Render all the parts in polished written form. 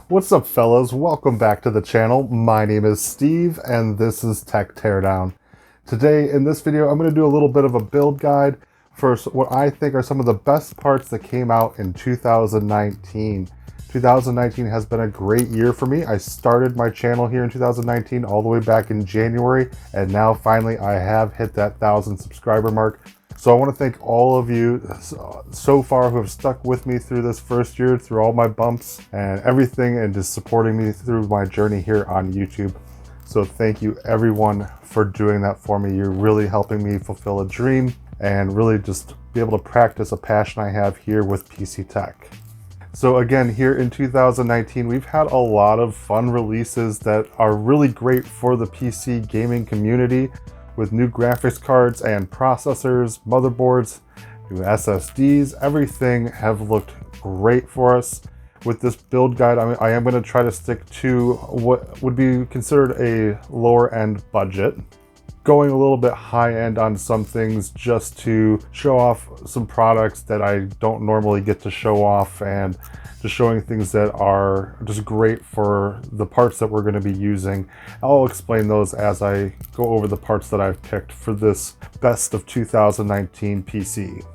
What's up, fellas? Welcome back to the channel. My name is Steve and this is Tech Teardown. Today in this video I'm going to do a little bit of a build guide for what I think are some of the best parts that came out in 2019. 2019 has been a great year for me. I started my channel here in 2019 all the way back in January, and now finally I have hit that 1,000 subscriber mark. So I want to thank all of you so far who have stuck with me through this first year, through all my bumps and everything, and just supporting me through my journey here on YouTube. So thank you everyone for doing that for me. You're really helping me fulfill a dream and really just be able to practice a passion I have here with PC Tech. So again, here in 2019, we've had a lot of fun releases that are really great for the PC gaming community, with new graphics cards and processors, motherboards, new SSDs. Everything have looked great for us. With this build guide, I am going to try to stick to what would be considered a lower end budget, going a little bit high end on some things just to show off some products that I don't normally get to show off, and just showing things that are just great for the parts that we're going to be using. I'll explain those as I go over the parts that I've picked for this best of 2019 PC.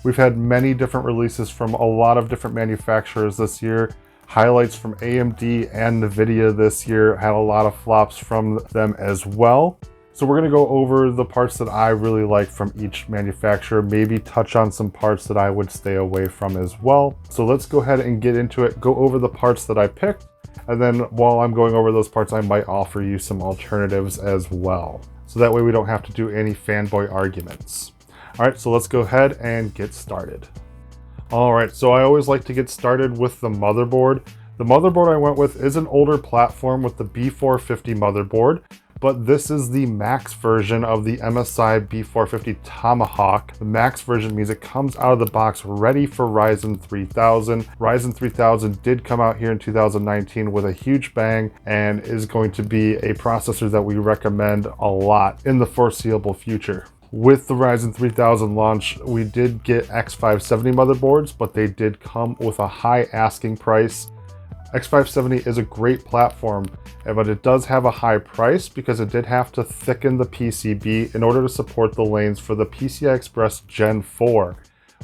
We've had many different releases from a lot of different manufacturers this year. Highlights from AMD and NVIDIA this year, had a lot of flops from them as well. So we're going to go over the parts that I really like from each manufacturer, maybe touch on some parts that I would stay away from as well. So let's go ahead and get into it, go over the parts that I picked, and then while I'm going over those parts, I might offer you some alternatives as well. So that way we don't have to do any fanboy arguments. All right, so let's go ahead and get started. All right, so I always like to get started with the motherboard. The motherboard I went with is an older platform with the B450 motherboard, but this is the max version of the MSI B450 Tomahawk. The max version means it comes out of the box ready for Ryzen 3000. Ryzen 3000 did come out here in 2019 with a huge bang and is going to be a processor that we recommend a lot in the foreseeable future. With the Ryzen 3000 launch, we did get X570 motherboards, but they did come with a high asking price. X570 is a great platform, but it does have a high price because it did have to thicken the PCB in order to support the lanes for the PCI Express Gen 4,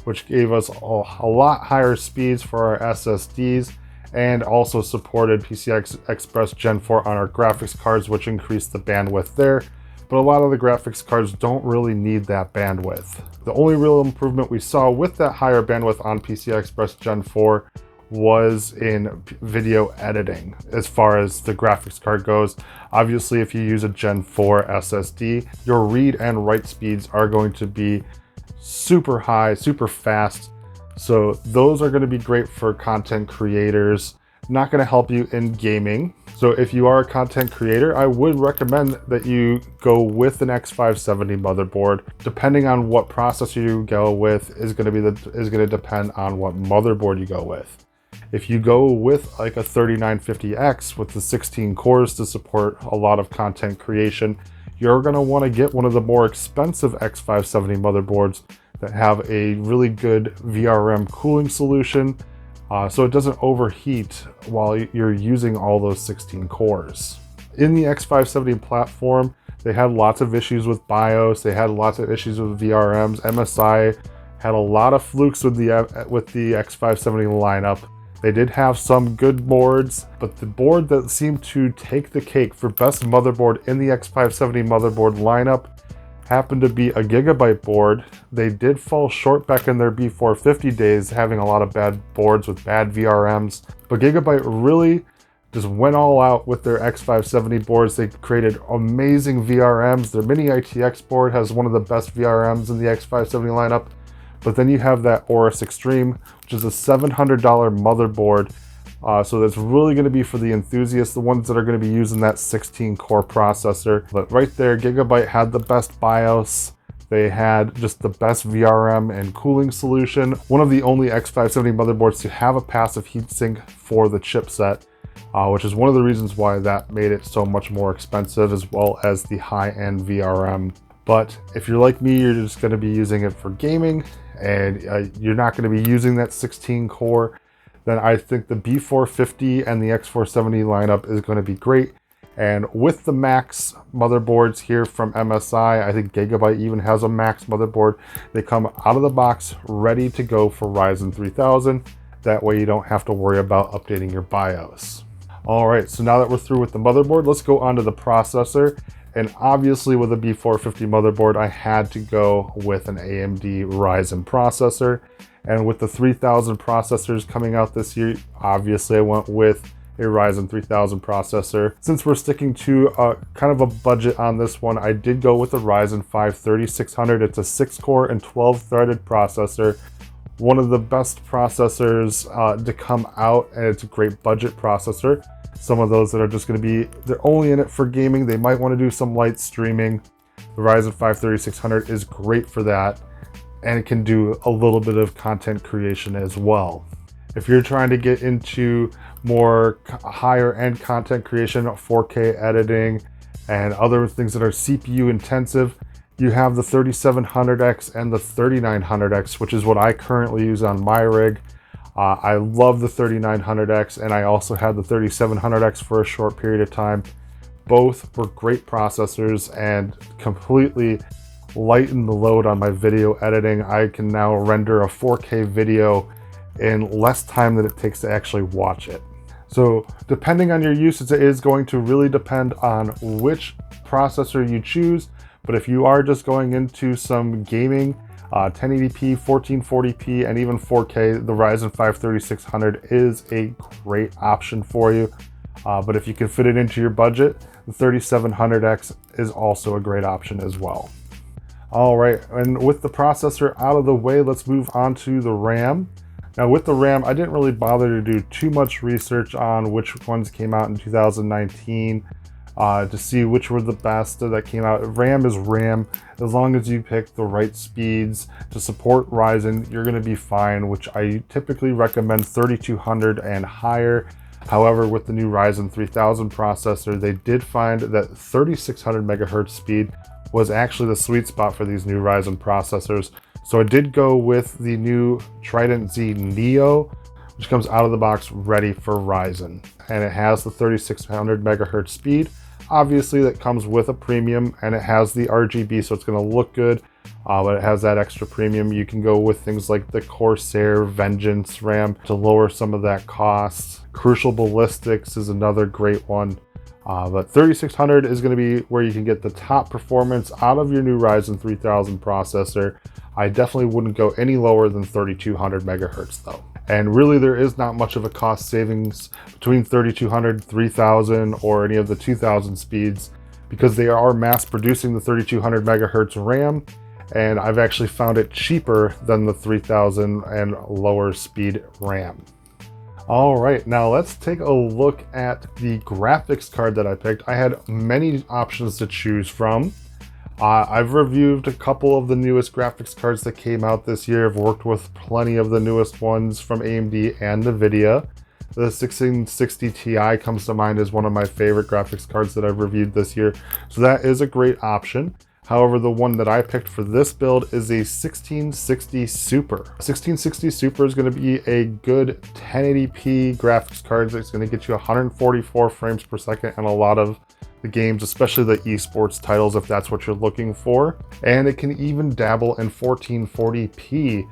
which gave us a lot higher speeds for our SSDs and also supported PCI Express Gen 4 on our graphics cards, which increased the bandwidth there. But a lot of the graphics cards don't really need that bandwidth. The only real improvement we saw with that higher bandwidth on PCI Express Gen 4 was in video editing as far as the graphics card goes. Obviously, if you use a Gen 4 SSD, your read and write speeds are going to be super high, super fast. So those are going to be great for content creators, not going to help you in gaming. So if you are a content creator, I would recommend that you go with an X570 motherboard. Depending on what processor you go with is going to depend on what motherboard you go with. If you go with like a 3950X with the 16 cores to support a lot of content creation, you're going to want to get one of the more expensive X570 motherboards that have a really good VRM cooling solution, so it doesn't overheat while you're using all those 16 cores. In the X570 platform, they had lots of issues with BIOS, they had lots of issues with VRMs. MSI had a lot of flukes with the X570 lineup. They did have some good boards, but the board that seemed to take the cake for best motherboard in the X570 motherboard lineup happened to be a Gigabyte board. They did fall short back in their B450 days, having a lot of bad boards with bad VRMs, but Gigabyte really just went all out with their X570 boards. They created amazing VRMs. Their Mini ITX board has one of the best VRMs in the X570 lineup. But then you have that Aorus Extreme, which is a $700 motherboard. So that's really going to be for the enthusiasts, the ones that are going to be using that 16 core processor. But right there, Gigabyte had the best BIOS. They had just the best VRM and cooling solution. One of the only X570 motherboards to have a passive heatsink for the chipset, which is one of the reasons why that made it so much more expensive, as well as the high-end VRM. But if you're like me, you're just going to be using it for gaming, and you're not going to be using that 16 core, then I think the B450 and the X470 lineup is going to be great. And with the Max motherboards here from MSI, I think Gigabyte even has a Max motherboard. They come out of the box ready to go for Ryzen 3000. That way you don't have to worry about updating your BIOS. All right, so now that we're through with the motherboard, let's go on to the processor. And obviously with a B450 motherboard, I had to go with an AMD Ryzen processor. And with the 3000 processors coming out this year, obviously I went with a Ryzen 3000 processor. Since we're sticking to kind of a budget on this one, I did go with the Ryzen 5 3600. It's a 6-core and 12-threaded processor. One of the best processors to come out, and it's a great budget processor. Some of those that are just going to be, they're only in it for gaming. They might want to do some light streaming. The Ryzen 5 3600 is great for that, and it can do a little bit of content creation as well. If you're trying to get into more higher end content creation, 4K editing, and other things that are CPU intensive, you have the 3700X and the 3900X, which is what I currently use on my rig. I love the 3900X, and I also had the 3700X for a short period of time. Both were great processors and completely lightened the load on my video editing. I can now render a 4K video in less time than it takes to actually watch it. So depending on your usage, it is going to really depend on which processor you choose. But if you are just going into some gaming, 1080p, 1440p, and even 4K, the Ryzen 5 3600 is a great option for you. But if you can fit it into your budget, the 3700X is also a great option as well. All right, and with the processor out of the way, let's move on to the RAM. Now with the RAM, I didn't really bother to do too much research on which ones came out in 2019 to see which were the best that came out. RAM is RAM. As long as you pick the right speeds to support Ryzen, you're going to be fine, which I typically recommend 3200 and higher. However, with the new Ryzen 3000 processor, they did find that 3600 megahertz speed was actually the sweet spot for these new Ryzen processors. So I did go with the new Trident Z Neo, which comes out of the box ready for Ryzen. And it has the 3600 megahertz speed. Obviously that comes with a premium, and it has the RGB, so it's gonna look good, but it has that extra premium. You can go with things like the Corsair Vengeance RAM to lower some of that cost. Crucial Ballistics is another great one. But 3600 is going to be where you can get the top performance out of your new Ryzen 3000 processor. I definitely wouldn't go any lower than 3200 megahertz though. And really there is not much of a cost savings between 3200, 3000, or any of the 2000 speeds, because they are mass producing the 3200 megahertz RAM, and I've actually found it cheaper than the 3000 and lower speed RAM. All right, now let's take a look at the graphics card that I picked. I had many options to choose from. I've reviewed a couple of the newest graphics cards that came out this year. I've worked with plenty of the newest ones from AMD and NVIDIA. The 1660 Ti comes to mind as one of my favorite graphics cards that I've reviewed this year. So that is a great option. However, the one that I picked for this build is a 1660 Super. 1660 Super is going to be a good 1080p graphics card. It's going to get you 144 frames per second in a lot of the games, especially the esports titles, if that's what you're looking for. And it can even dabble in 1440p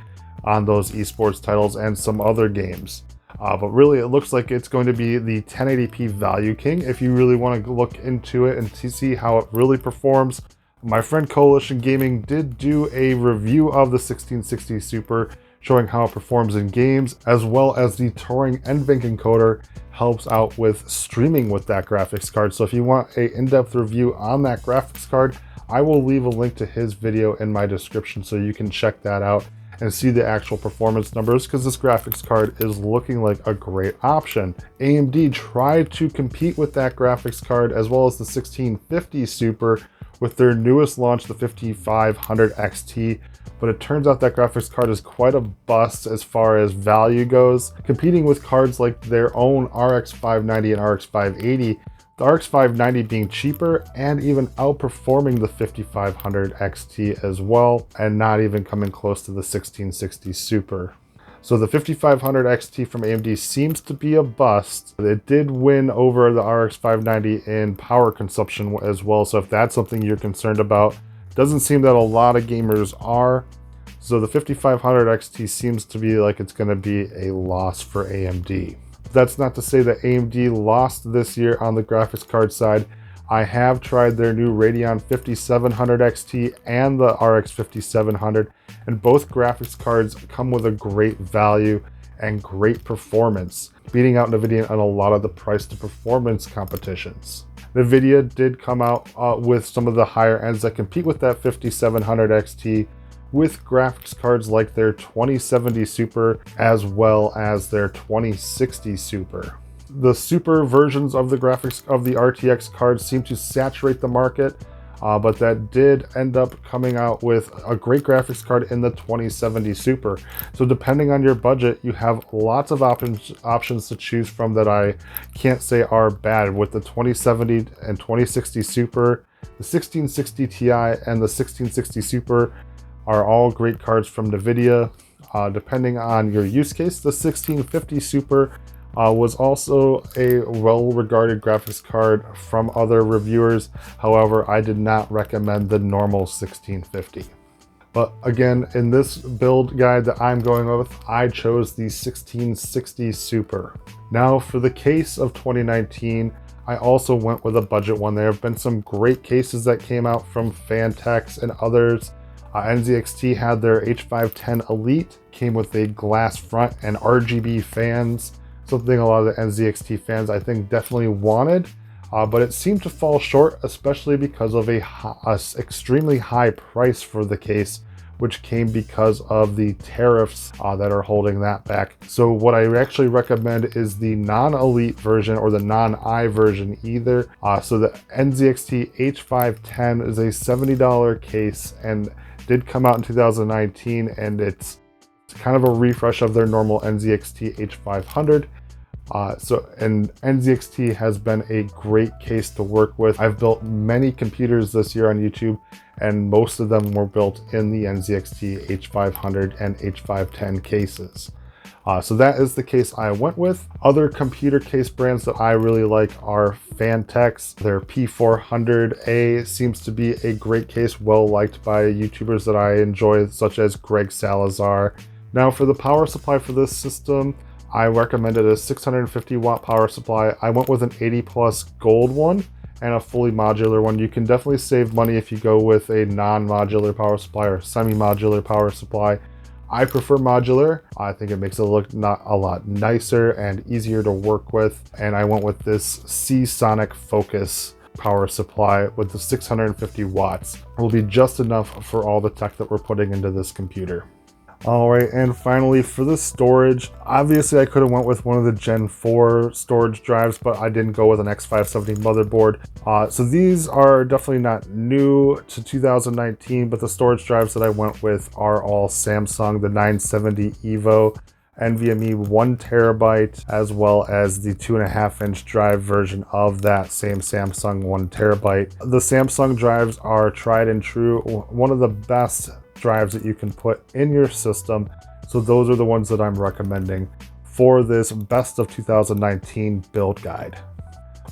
on those esports titles and some other games. But really, it looks like it's going to be the 1080p value king if you really want to look into it and to see how it really performs. My friend Coalition Gaming did do a review of the 1660 Super, showing how it performs in games, as well as the Turing NVENC encoder helps out with streaming with that graphics card. So if you want an in-depth review on that graphics card, I will leave a link to his video in my description so you can check that out and see the actual performance numbers, because this graphics card is looking like a great option. AMD tried to compete with that graphics card as well as the 1650 Super with their newest launch, the 5500 XT, but it turns out that graphics card is quite a bust as far as value goes, competing with cards like their own RX 590 and RX 580, the RX 590 being cheaper and even outperforming the 5500 XT as well, and not even coming close to the 1660 Super. So the 5500 XT from AMD seems to be a bust. It did win over the RX 590 in power consumption as well. So if that's something you're concerned about, doesn't seem that a lot of gamers are. So the 5500 XT seems to be like it's going to be a loss for AMD. That's not to say that AMD lost this year on the graphics card side. I have tried their new Radeon 5700 XT and the RX 5700, and both graphics cards come with a great value and great performance, beating out NVIDIA on a lot of the price to performance competitions. NVIDIA did come out with some of the higher ends that compete with that 5700 XT, with graphics cards like their 2070 Super as well as their 2060 Super. The Super versions of the graphics of the RTX cards seem to saturate the market, but that did end up coming out with a great graphics card in the 2070 Super. So depending on your budget, you have lots of options to choose from that I can't say are bad. With the 2070 and 2060 Super, the 1660 Ti and the 1660 Super are all great cards from NVIDIA. Depending on your use case, the 1650 Super was also a well-regarded graphics card from other reviewers. However, I did not recommend the normal 1650. But again, in this build guide that I'm going with, I chose the 1660 Super. Now for the case of 2019, I also went with a budget one. There have been some great cases that came out from Fantex and others. NZXT had their H510 Elite, came with a glass front and RGB fans, something a lot of the NZXT fans I think definitely wanted, but it seemed to fall short, especially because of a extremely high price for the case, which came because of the tariffs that are holding that back. So what I actually recommend is the non-Elite version or the non-I version either. So the NZXT H510 is a $70 case and did come out in 2019, and it's kind of a refresh of their normal NZXT H500. And NZXT has been a great case to work with. I've built many computers this year on YouTube, and most of them were built in the NZXT H500 and H510 cases. So that is the case I went with. Other computer case brands that I really like are Fantex. Their P400A seems to be a great case, well liked by YouTubers that I enjoy, such as Greg Salazar. Now for the power supply for this system, I recommended a 650 watt power supply. I went with an 80 plus gold one and a fully modular one. You can definitely save money if you go with a non-modular power supply or semi-modular power supply. I prefer modular. I think it makes it look not a lot nicer and easier to work with. And I went with this Seasonic Focus power supply with the 650 watts. It will be just enough for all the tech that we're putting into this computer. All right, and finally for the storage, obviously I could have went with one of the Gen 4 storage drives, but I didn't go with an X570 motherboard. So these are definitely not new to 2019, but the storage drives that I went with are all Samsung, the 970 EVO, NVMe 1 terabyte, as well as the 2.5-inch drive version of that same Samsung 1 terabyte. The Samsung drives are tried and true, one of the best drives that you can put in your system. So those are the ones that I'm recommending for this best of 2019 build guide.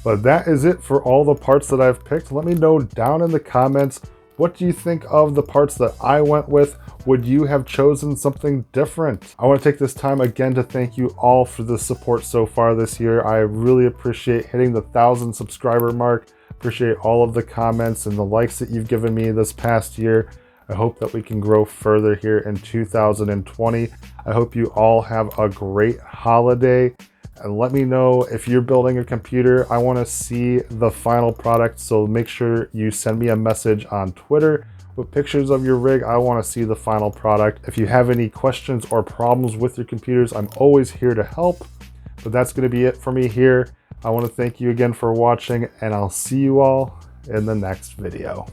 But that is it for all the parts that I've picked. Let me know down in the comments, what do you think of the parts that I went with? Would you have chosen something different? I want to take this time again to thank you all for the support so far this year. I really appreciate hitting the 1,000 subscriber mark. Appreciate all of the comments and the likes that you've given me this past year. I hope that we can grow further here in 2020. I hope you all have a great holiday. And let me know if you're building a computer. I want to see the final product, so make sure you send me a message on Twitter with pictures of your rig. I want to see the final product. If you have any questions or problems with your computers, I'm always here to help. But that's going to be it for me here. I want to thank you again for watching, and I'll see you all in the next video.